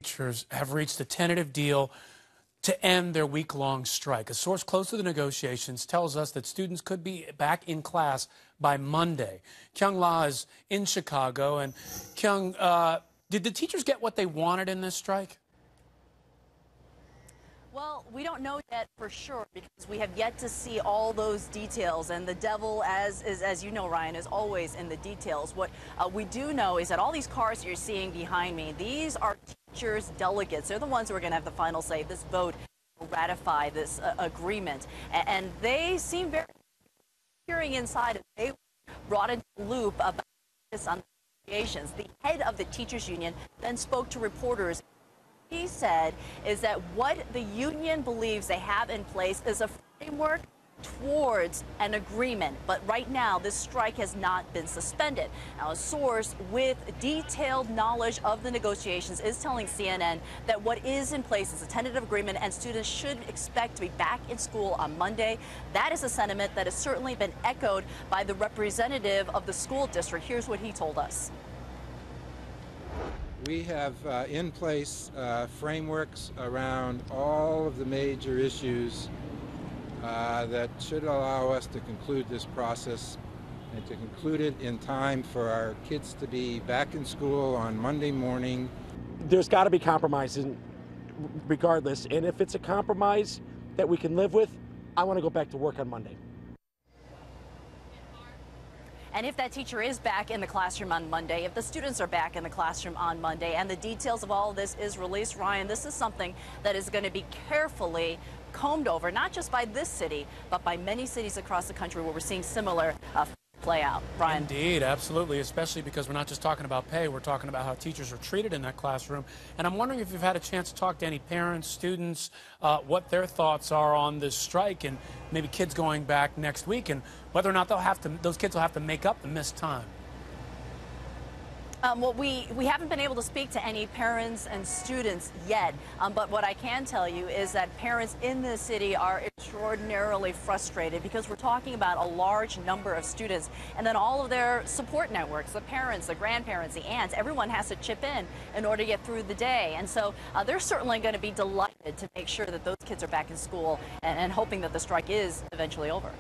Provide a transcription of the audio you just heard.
Teachers have reached a tentative deal to end their week-long strike. A source close to the negotiations tells us that students could be back in class by Monday. Kyung La is in Chicago. And Kyung, did the teachers get what they wanted in this strike? Well, we don't know yet for sure because we have yet to see all those details, and the devil, as you know, Ryan, is always in the details. What we do know is that all these cars that you're seeing behind me, these are teachers' delegates. They're the ones who are going to have the final say. This vote will ratify this agreement, and they seem very hearing inside. They were brought into the loop about this on negotiations. The head of the teachers union then spoke to reporters. He said is that what the union believes they have in place is a framework towards an agreement. But right now, this strike has not been suspended. Now, a source with detailed knowledge of the negotiations is telling CNN that what is in place is a tentative agreement and students should expect to be back in school on Monday. That is a sentiment that has certainly been echoed by the representative of the school district. Here's what he told us. We have in place frameworks around all of the major issues that should allow us to conclude this process and to conclude it in time for our kids to be back in school on Monday morning. There's got to be compromise regardless, and if it's a compromise that we can live with, I want to go back to work on Monday. And if that teacher is back in the classroom on Monday, if the students are back in the classroom on Monday, and the details of all of this is released, Ryan, this is something that is going to be carefully combed over, not just by this city, but by many cities across the country where we're seeing similar play out. Ryan. Indeed, absolutely, especially because we're not just talking about pay, we're talking about how teachers are treated in that classroom. And I'm wondering if you've had a chance to talk to any parents, students, what their thoughts are on this strike and maybe kids going back next week and whether or not those kids will have to make up the missed time. Well, we haven't been able to speak to any parents and students yet, but what I can tell you is that parents in this city are extraordinarily frustrated because we're talking about a large number of students and then all of their support networks, the parents, the grandparents, the aunts, everyone has to chip in order to get through the day. And so they're certainly going to be delighted to make sure that those kids are back in school and hoping that the strike is eventually over.